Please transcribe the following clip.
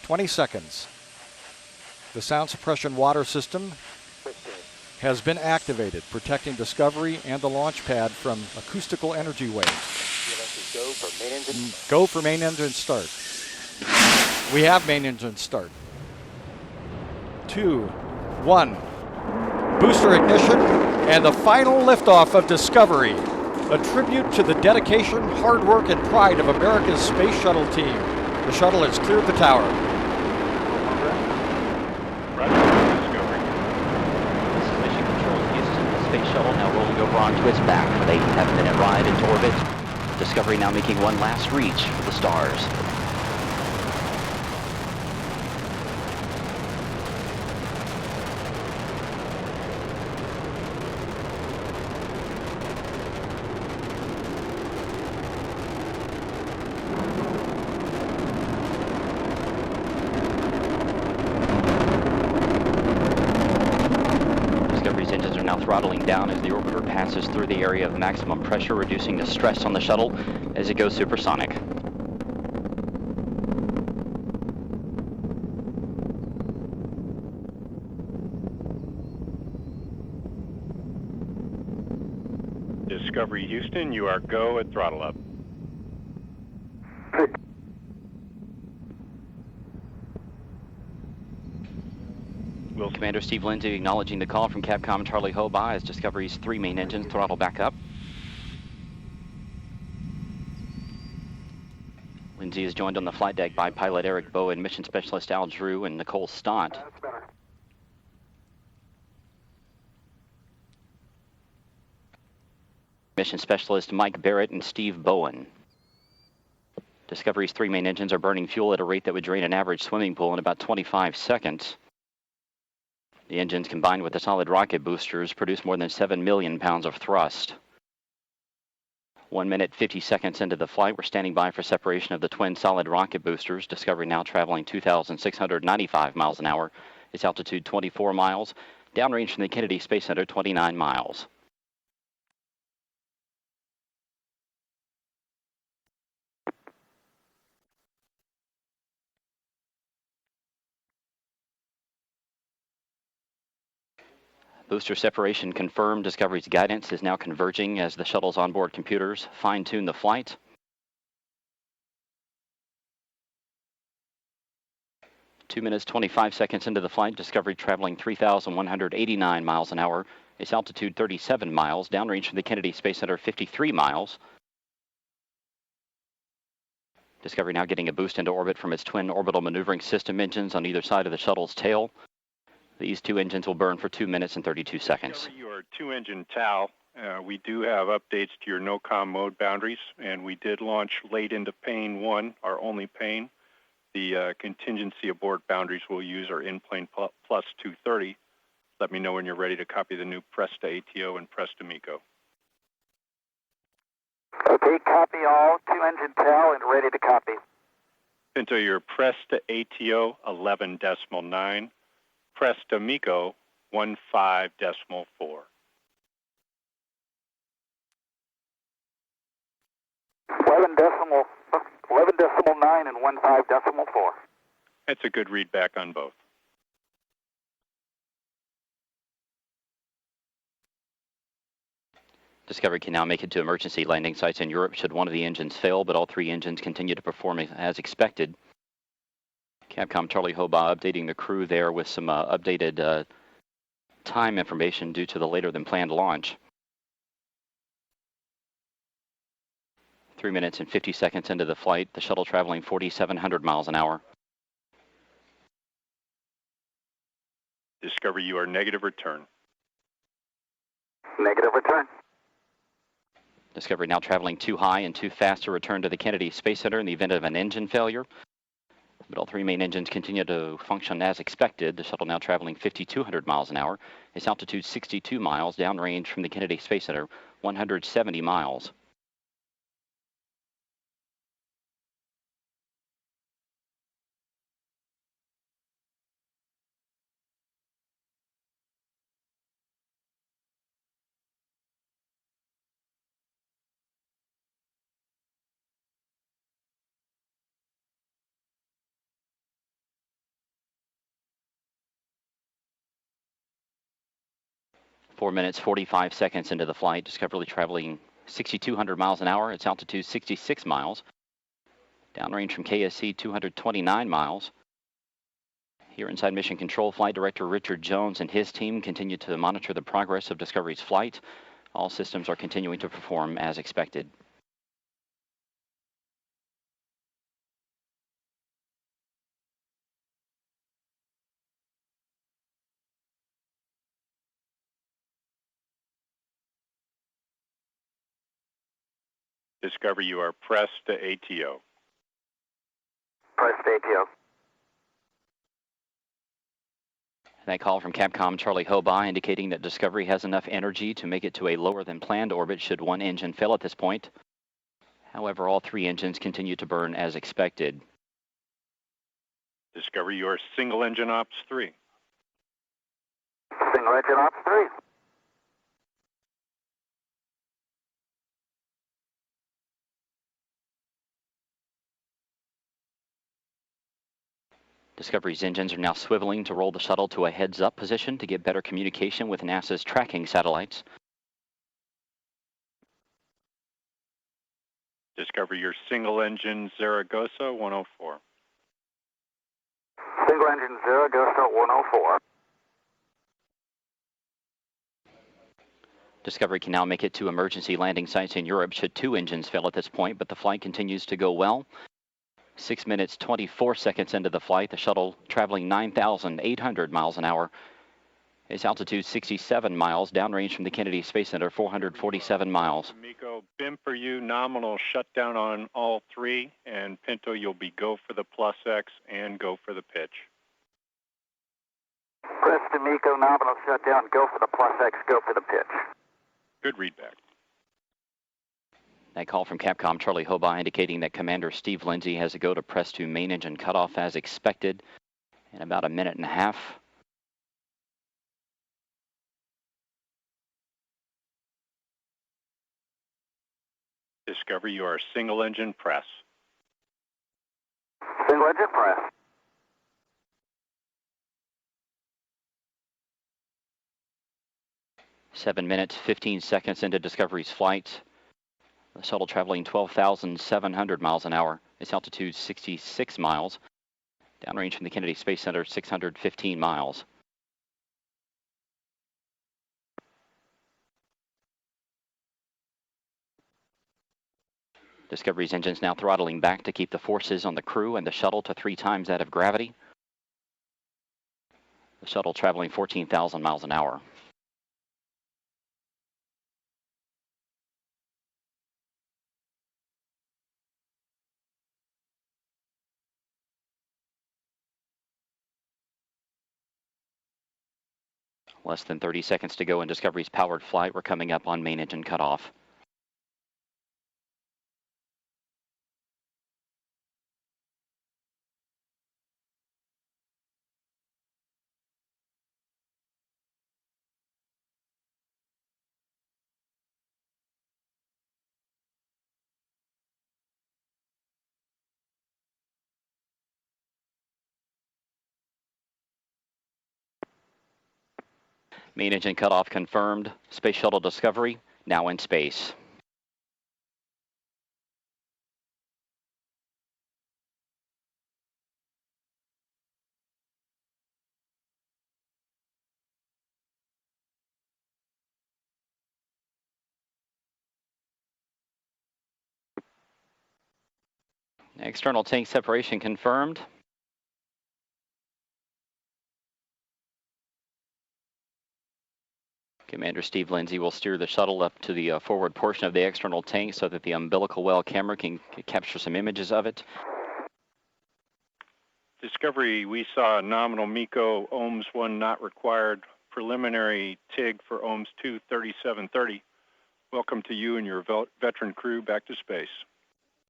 20 seconds. The sound suppression water system has been activated, protecting Discovery and the launch pad from acoustical energy waves. Go for main engine start. We have main engine start. 2, 1. Booster ignition and the final liftoff of Discovery. A tribute to the dedication, hard work, and pride of America's space shuttle team. The shuttle has cleared the tower. Discovery. This is Mission Control Houston. The space shuttle now rolling over onto its back with a half-minute ride into orbit. Discovery now making one last reach for the stars. Throttling down as the orbiter passes through the area of maximum pressure, reducing the stress on the shuttle as it goes supersonic. Discovery Houston, you are go at throttle up. Commander Steve Lindsey acknowledging the call from Capcom Charlie Hobaugh as Discovery's 3 main engines throttle back up. Lindsey is joined on the flight deck by pilot Eric Boe and mission specialist Alvin Drew and Nicole Stott. Mission specialist Mike Barratt and Steve Bowen. Discovery's 3 main engines are burning fuel at a rate that would drain an average swimming pool in about 25 seconds. The engines combined with the solid rocket boosters produce more than 7 million pounds of thrust. 1 minute, 50 seconds into the flight, we're standing by for separation of the twin solid rocket boosters. Discovery now traveling 2,695 miles an hour. Its altitude 24 miles. Downrange from the Kennedy Space Center 29 miles. Booster separation confirmed. Discovery's guidance is now converging as the shuttle's onboard computers fine-tune the flight. Two minutes, 25 seconds into the flight, Discovery traveling 3,189 miles an hour. Its altitude 37 miles, downrange from the Kennedy Space Center 53 miles. Discovery now getting a boost into orbit from its twin orbital maneuvering system engines on either side of the shuttle's tail. These 2 engines will burn for 2 minutes and 32 seconds. Your 2-engine TAL. We do have updates to your no-com mode boundaries, and we did launch late into Pane 1, our only pane. The contingency aboard boundaries we'll use are in-plane plus 230. Let me know when you're ready to copy the new Presta ATO and Presta MECO. Okay, copy all. 2-engine TAL and ready to copy. Pinto, your Presta ATO 11.9. Presta MECO 15.4. 11.9 and 15.4. That's a good read back on both. Discovery can now make it to emergency landing sites in Europe should one of the engines fail, but all 3 engines continue to perform as expected. Capcom Charlie Hobaugh updating the crew there with some updated time information due to the later than planned launch. 3 minutes and 50 seconds into the flight, the shuttle traveling 4,700 miles an hour. Discovery, you are negative return. Negative return. Discovery now traveling too high and too fast to return to the Kennedy Space Center in the event of an engine failure. But all 3 main engines continue to function as expected. The shuttle now traveling 5,200 miles an hour. Its altitude 62 miles, downrange from the Kennedy Space Center 170 miles. 4 minutes, 45 seconds into the flight. Discovery traveling 6,200 miles an hour. Its altitude 66 miles. Downrange from KSC 229 miles. Here inside Mission Control, Flight Director Richard Jones and his team continue to monitor the progress of Discovery's flight. All systems are continuing to perform as expected. Discovery, you are pressed to ATO. Press ATO. That call from Capcom Charlie Hobaugh indicating that Discovery has enough energy to make it to a lower than planned orbit should one engine fail at this point. However, all three engines continue to burn as expected. Discovery, you are single engine ops 3. Single engine ops 3. Discovery's engines are now swiveling to roll the shuttle to a heads-up position to get better communication with NASA's tracking satellites. Discovery, your single engine Zaragoza 104. Single engine Zaragoza 104. Discovery can now make it to emergency landing sites in Europe should two engines fail at this point, but the flight continues to go well. 6 minutes, 24 seconds into the flight, the shuttle traveling 9,800 miles an hour. Its altitude 67 miles, downrange from the Kennedy Space Center 447 miles. Miko, BIM for you, nominal shutdown on all three, and Pinto, you'll be go for the plus X and go for the pitch. Press to Miko, nominal shutdown, go for the plus X, go for the pitch. Good readback. That call from Capcom Charlie Hobaugh indicating that Commander Steve Lindsey has a go to press to main engine cutoff as expected in about a minute and a half. Discovery, you are single engine press. Single engine press. Seven minutes, 15 seconds into Discovery's flight. The shuttle traveling 12,700 miles an hour. Its altitude 66 miles. Downrange from the Kennedy Space Center 615 miles. Discovery's engines now throttling back to keep the forces on the crew and the shuttle to 3 times that of gravity. The shuttle traveling 14,000 miles an hour. Less than 30 seconds to go in Discovery's powered flight. We're coming up on main engine cutoff. Main engine cutoff confirmed. Space Shuttle Discovery now in space. External tank separation confirmed. Commander Steve Lindsey will steer the shuttle up to the forward portion of the external tank so that the umbilical well camera can capture some images of it. Discovery, we saw nominal MECO, OMS 1 not required, preliminary TIG for OMS 2 3730. Welcome to you and your veteran crew back to space.